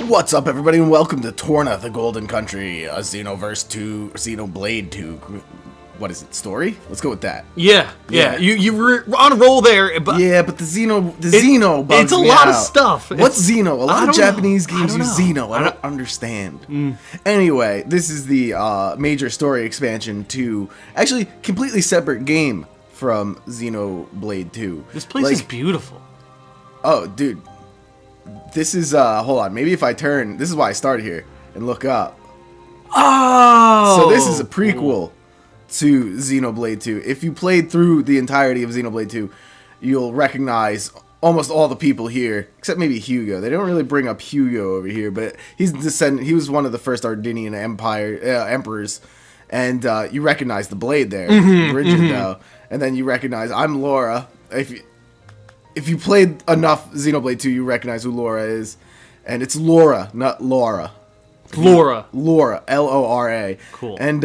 What's up, everybody, and welcome to Torna, the Golden Country, a Xenoblade 2, what is it, story? Let's go with that. Yeah. You were on a roll there, but yeah, but the Xeno bugs it's a me lot out. of stuff. What's Xeno? A lot of Japanese know. games I use don't know. Xeno. I don't understand. Anyway, this is the major story expansion to actually completely separate game from Xenoblade 2. This place is beautiful. Oh, dude. This is, hold on, maybe if I turn, this is why I started here, and look up. Oh! So this is a prequel to Xenoblade 2. If you played through the entirety of Xenoblade 2, you'll recognize almost all the people here, except maybe Hugo. They don't really bring up Hugo over here, but he's descendant. He was one of the first Ardinian emperors, and you recognize the blade there, Bridget, though. And then you recognize, I'm Laura. If you played enough Xenoblade 2, you recognize who Laura is. And it's Laura, not Laura. Laura, L-O-R-A. Cool. And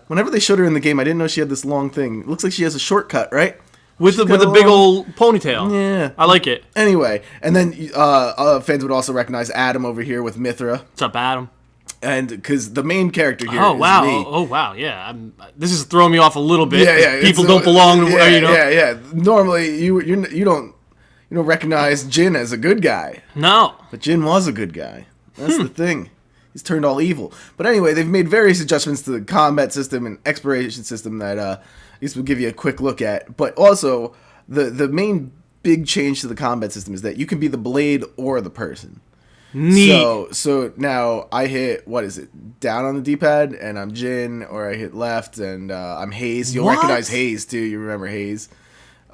whenever they showed her in the game, I didn't know she had this long thing. It looks like she has a shortcut, right? With the big old ponytail. Yeah. I like it. Anyway, and then fans would also recognize Adam over here with Mithra. What's up, Adam? And because the main character here Oh, is wow. me. Oh, wow, yeah. This is throwing me off a little bit. Yeah. People don't belong to, Yeah. Normally, you don't recognize Jin as a good guy. No. But Jin was a good guy. That's the thing. He's turned all evil. But anyway, they've made various adjustments to the combat system and exploration system that at least we'll give you a quick look at. But also, the main big change to the combat system is that you can be the blade or the person. Neat. So now I hit, what is it, down on the D-pad, and I'm Jin, or I hit left, and I'm Hayes. You'll recognize Hayes, too. You remember Hayes.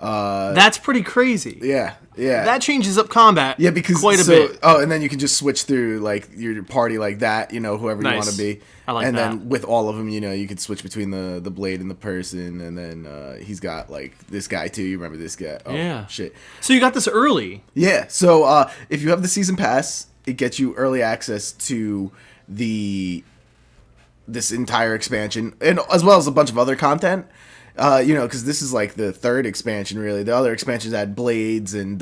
That's pretty crazy. Yeah. That changes up combat because quite a bit. Oh, and then you can just switch through like your party like that, whoever you want to be. I like and that. then with all of them, you could switch between the blade and the person, and then he's got like this guy too. You remember this guy? Oh, yeah. Shit. So you got this early. Yeah. So if you have the season pass, it gets you early access to this entire expansion, and as well as a bunch of other content. Because this is like the third expansion, really. The other expansions add blades and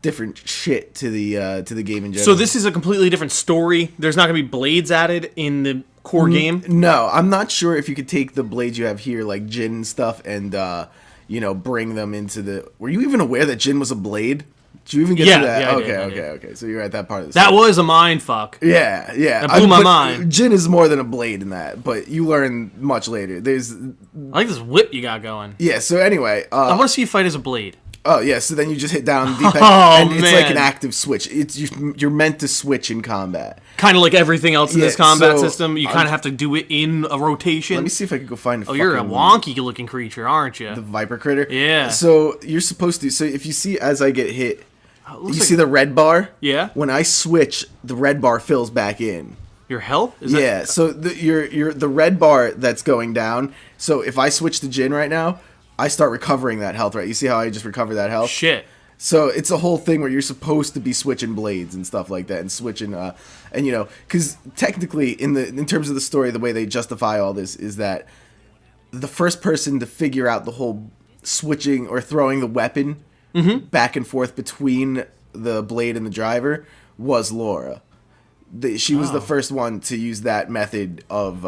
different shit to the game in general. So this is a completely different story. There's not going to be blades added in the core game? No, I'm not sure if you could take the blades you have here, like Jin and stuff, and, bring them into the... Were you even aware that Jin was a blade? Did you even get to that? Yeah, Okay. So you're at that part of the story. story. That was a mind fuck. Yeah. That blew my mind. Jin is more than a blade in that, but you learn much later. I like this whip you got going. Yeah, so anyway... I want to see you fight as a blade. Oh, yeah, so then you just hit down the D-pad, and it's man. like an active switch. You're meant to switch in combat. Kind of like everything else in this combat system. You kind of have to do it in a rotation. Let me see if I can go find a you're a wonky-looking creature, aren't you? The Viper critter? Yeah. So you're supposed to... So if you see as I get hit... You see like the red bar? Yeah. When I switch, the red bar fills back in. Your health? So the red bar that's going down. So if I switch to Jin right now, I start recovering that health, right? You see how I just recover that health? Shit. So it's a whole thing where you're supposed to be switching blades and stuff like that, and switching, because technically in terms of the story, the way they justify all this is that the first person to figure out the whole switching or throwing the weapon back and forth between the blade and the driver was Laura. She was the first one to use that method of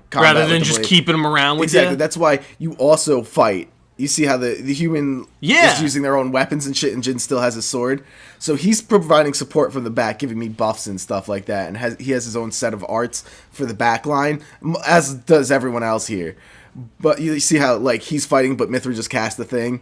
combat. Rather than just keeping them around with you? Exactly. That's why you also fight. You see how the human is using their own weapons and shit, and Jin still has a sword. So he's providing support from the back, giving me buffs and stuff like that, and he has his own set of arts for the back line, as does everyone else here. But you see how he's fighting, but Mithra just cast the thing.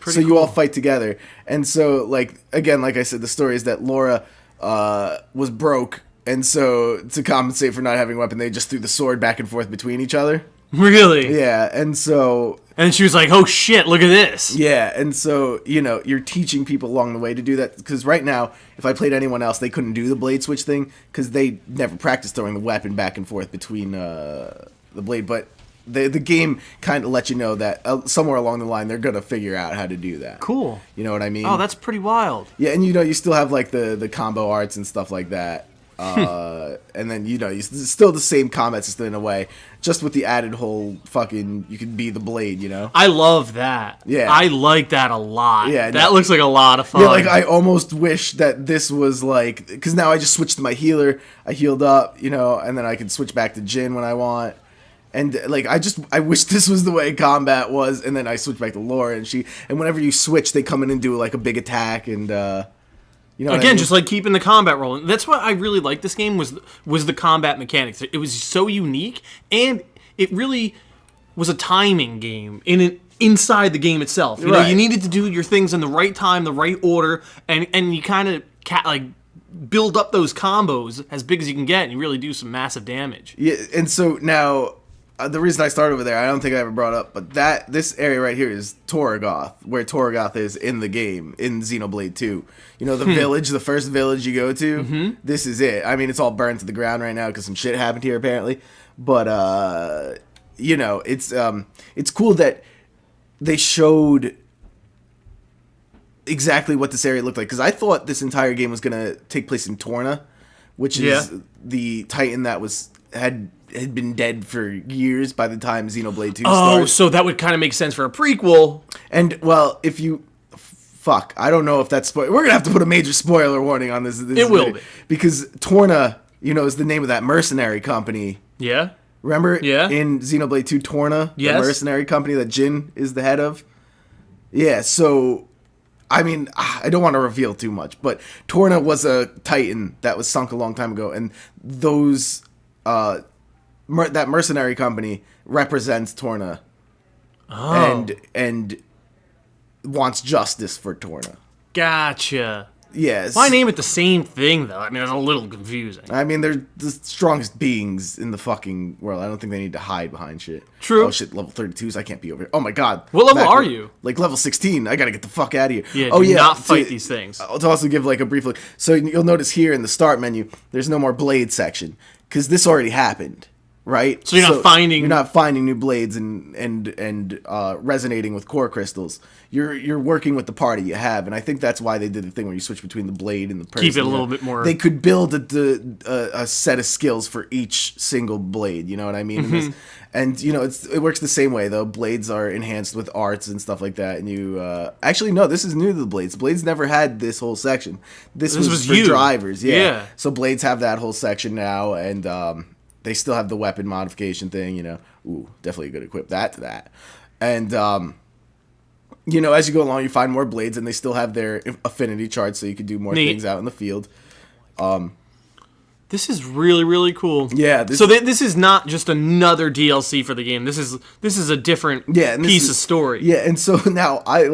So you all fight together. And so, again, like I said, the story is that Laura was broke, and so to compensate for not having a weapon, they just threw the sword back and forth between each other. Really? Yeah, and so... And she was like, oh shit, look at this. Yeah, and so, you're teaching people along the way to do that. Because right now, if I played anyone else, they couldn't do the blade switch thing, because they never practiced throwing the weapon back and forth between the blade. But the game kind of lets you know that somewhere along the line, they're going to figure out how to do that. Cool. You know what I mean? Oh, that's pretty wild. Yeah, and you still have, the combo arts and stuff like that. And then, it's still the same combat system in a way, just with the added whole fucking, you can be the blade, I love that. Yeah. I like that a lot. Yeah. That looks like a lot of fun. Yeah, like, I almost wish that this was, like, because now I just switched to my healer, I healed up, and then I can switch back to Jin when I want. And, like, I wish this was the way combat was, and then I switch back to Laura, and whenever you switch, they come in and do, like, a big attack, and, Again, just like keeping the combat rolling. That's what I really liked this game was the combat mechanics. It was so unique, and it really was a timing game inside the game itself. You know, you needed to do your things in the right time, the right order, and you kind of build up those combos as big as you can get, and you really do some massive damage. Yeah, and so now the reason I started over there, I don't think I ever brought up, but this area right here is Torgoth, where Torgoth is in the game, in Xenoblade 2. The village, the first village you go to, this is it. I mean, it's all burned to the ground right now because some shit happened here, apparently. But, it's cool that they showed exactly what this area looked like, because I thought this entire game was going to take place in Torna, which is the Titan that had been dead for years by the time Xenoblade 2 started. Oh, so that would kind of make sense for a prequel. And, well, if you... Fuck, I don't know if that's... We're going to have to put a major spoiler warning on this. It will be. Because Torna, is the name of that mercenary company. Yeah. Remember? Yeah. In Xenoblade 2, Torna? Yes. The mercenary company that Jin is the head of? Yeah, so... I mean, I don't want to reveal too much, but Torna was a Titan that was sunk a long time ago, and those... that mercenary company represents Torna, and wants justice for Torna. Gotcha. Yes. Why name it the same thing though? I mean, it's a little confusing. I mean, they're the strongest beings in the fucking world. I don't think they need to hide behind shit. True. Oh shit, level 32s. I can't be over here. Oh my god. What level are you? Like level 16. I gotta get the fuck out of here. Yeah. Do not fight these things. I'll also give like a brief look. So you'll notice here in the start menu, there's no more blade section because this already happened. Right, so you're not finding new blades and resonating with core crystals. You're working with the party you have, and I think that's why they did the thing where you switch between the blade and the person. Keep it a little bit more. They could build a set of skills for each single blade. You know what I mean? Mm-hmm. And it works the same way though. Blades are enhanced with arts and stuff like that. And you actually no, this is new to the blades. Blades never had this whole section. This was for drivers. Yeah. So blades have that whole section now, and they still have the weapon modification thing, Ooh, definitely good equip that to that. And, as you go along, you find more blades, and they still have their affinity charts, so you can do more things out in the field. This is really, really cool. Yeah. This is not just another DLC for the game. This is a different piece of story. Yeah, and so now I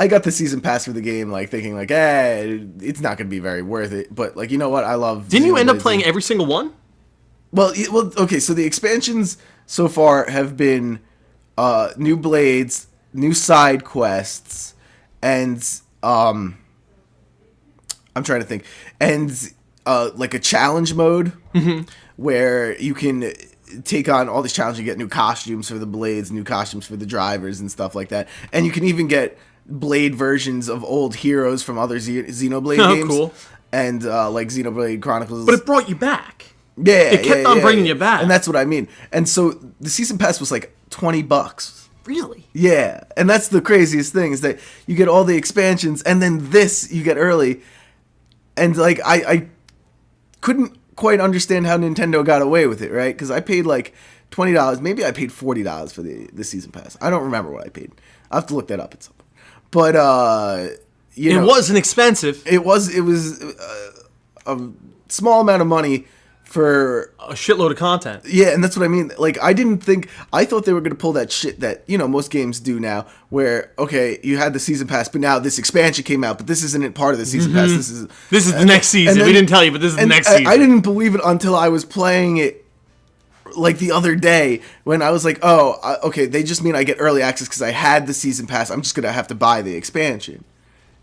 got the season pass for the game, thinking it's not going to be very worth it. But, you know what? I love... Didn't you end up playing every single one? Well, okay, so the expansions so far have been new blades, new side quests, and I'm trying to think, and like a challenge mode where you can take on all these challenges. You get new costumes for the blades, new costumes for the drivers, and stuff like that. And you can even get blade versions of old heroes from other Xenoblade games. Cool. And like Xenoblade Chronicles. But it brought you back. Yeah, it kept on bringing you back, and that's what I mean. And so the season pass was like $20. Really? Yeah, and that's the craziest thing is that you get all the expansions, and then this you get early, and I couldn't quite understand how Nintendo got away with it, right? Because I paid like $20, maybe I paid $40 for the season pass. I don't remember what I paid. I will have to look that up at some point. But it wasn't expensive. It was a small amount of money for a shitload of content. Yeah, and that's what I mean. I thought they were going to pull that shit that, most games do now, where, okay, you had the season pass, but now this expansion came out, but this isn't part of the season pass. This is the next season. We didn't tell you, but this is the next season. I didn't believe it until I was playing it, the other day, when I was like, oh, okay, they just mean I get early access because I had the season pass. I'm just going to have to buy the expansion.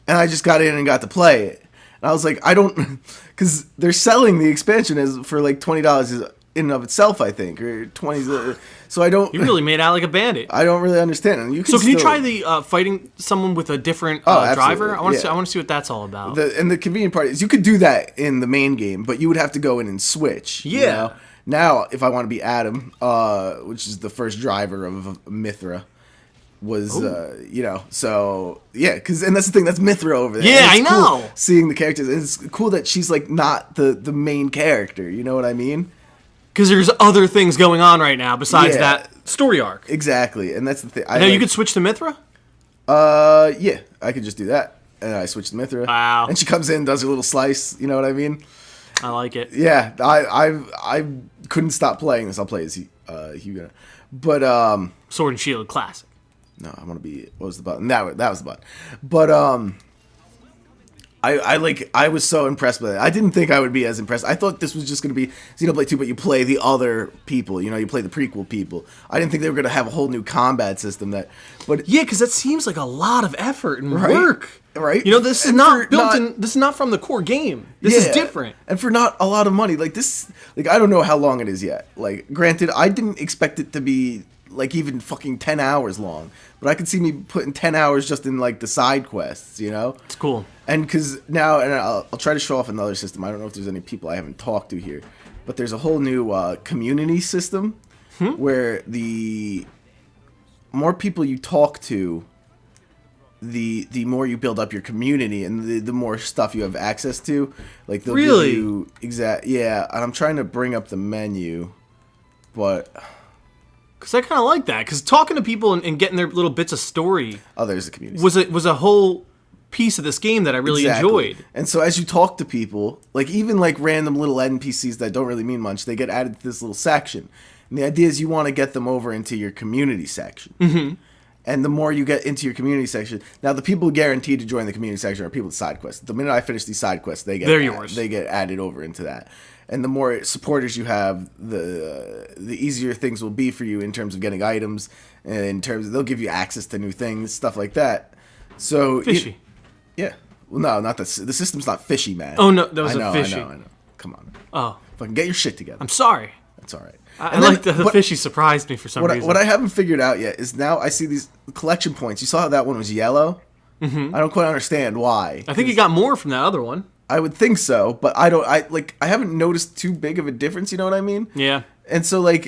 And I just got in and got to play it. And I was like, I don't... Because they're selling the expansion for $20 in and of itself, I think, or 20s. So I don't. You really made out like a bandit. I don't really understand. And can you try the fighting someone with a different driver? I want to see what that's all about. And the convenient part is you could do that in the main game, but you would have to go in and switch. Yeah. You know? Now, if I want to be Adam, which is the first driver of Mithra, was so yeah, and that's the thing, that's Mithra over there. Yeah, I know. Cool seeing the characters, it's cool that she's like not the main character. You know what I mean? Because there's other things going on right now besides that story arc. Exactly, and that's the thing. Now you could switch to Mithra. Yeah, I could just do that, and I switch to Mithra. Wow. And she comes in, does her little slice. You know what I mean? I like it. Yeah, I couldn't stop playing this. I'll play as Hugo, but Sword and Shield classic. No, I want to be. What was the button? That was the button. But I was so impressed with it. I didn't think I would be as impressed. I thought this was just going to be Xenoblade 2, but you play the other people. You know, you play the prequel people. I didn't think they were going to have a whole new combat system. But yeah, because that seems like a lot of effort and work. Right? You know, this is not built in. This is not from the core game. This is different, and for not a lot of money. Like this, like I don't know how long it is yet. Like, granted, I didn't expect it to be like even fucking 10 hours long, but I could see me putting 10 hours just in like the side quests, you know? It's cool. And because now, and I'll try to show off another system. I don't know if there's any people I haven't talked to here, but there's a whole new community system where the more people you talk to, the more you build up your community, and the more stuff you have access to. Like they'll give you yeah. And I'm trying to bring up the menu, but. Because I kind of like that. Because talking to people and getting their little bits of story. Oh, there's a community. Was a whole piece of this game that I really enjoyed. And so as you talk to people, like even like random little NPCs that don't really mean much, they get added to this little section. And the idea is you want to get them over into your community section. Mm-hmm. And the more you get into your community section, now the people guaranteed to join the community section are people with side quests. The minute I finish these side quests, they're yours. They get added over into that. And the more supporters you have, the easier things will be for you in terms of getting items, and in terms of, they'll give you access to new things, stuff like that. So fishy. Yeah. Well, no, not the system's not fishy, man. Oh no, that was fishy. I know. Come on. Oh, fucking get your shit together. I'm sorry. That's all right. I like the fishy surprised me for some reason. What I haven't figured out yet is now I see these collection points. You saw how that one was yellow? Mm-hmm. I don't quite understand why. I think you got more from that other one. I would think so, but I haven't noticed too big of a difference, you know what I mean? Yeah. And so I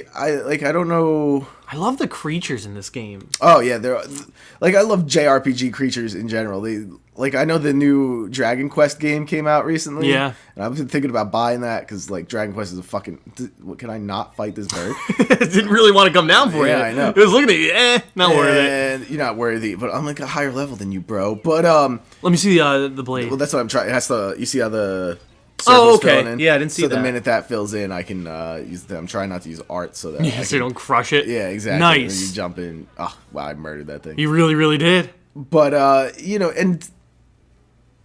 don't know. I love the creatures in this game. Oh yeah, they're like, I love JRPG creatures in general. I know the new Dragon Quest game came out recently. Yeah. And I've been thinking about buying that because like Dragon Quest is a fucking. Can I not fight this bird? Didn't really want to come down for you. Yeah, I know. It was looking at you. Not worth it. And you're not worthy, but I'm like a higher level than you, bro. But let me see the blade. Well, that's what I'm trying. It has to. You see how the. Oh, okay. Yeah, I didn't see that. So the minute that fills in, I can use them. I'm trying not to use art so that so you don't crush it. Yeah, exactly. Nice. And you jump in. Oh, wow, I murdered that thing. You really, really did. But and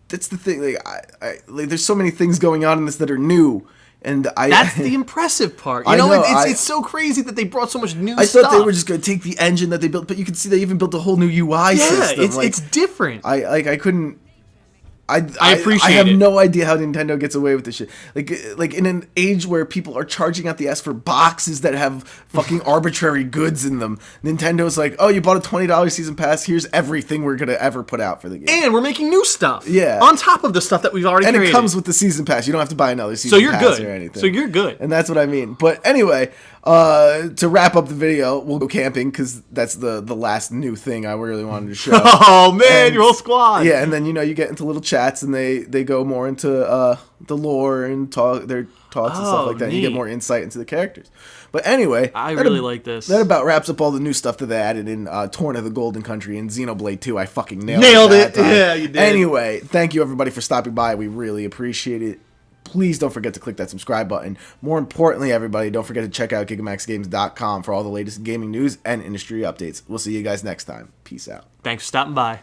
that's the thing. Like, there's so many things going on in this that are new, and that's the impressive part. You know, it's so crazy that they brought so much new stuff. I thought they were just going to take the engine that they built, but you can see they even built a whole new UI system. Yeah, it's different. I couldn't. I appreciate I have it. no idea how Nintendo gets away with this shit. Like in an age where people are charging out the ass for boxes that have fucking arbitrary goods in them, Nintendo's like, oh, you bought a $20 season pass, here's everything we're gonna ever put out for the game. And we're making new stuff. Yeah. On top of the stuff that we've already created. And it comes with the season pass. You don't have to buy another season pass or anything. So you're good. And that's what I mean. But anyway, to wrap up the video, we'll go camping because that's the last new thing I really wanted to show. Oh man, your whole squad. Yeah, and then you get into little chats and they go more into the lore and their talks and stuff like that. Neat. You get more insight into the characters. But anyway, I really like this. That about wraps up all the new stuff that they added in Torna the Golden Country and Xenoblade 2. I fucking nailed it. Yeah, you did. Anyway, thank you everybody for stopping by. We really appreciate it. Please don't forget to click that subscribe button. More importantly, everybody, don't forget to check out GigamaxGames.com for all the latest gaming news and industry updates. We'll see you guys next time. Peace out. Thanks for stopping by.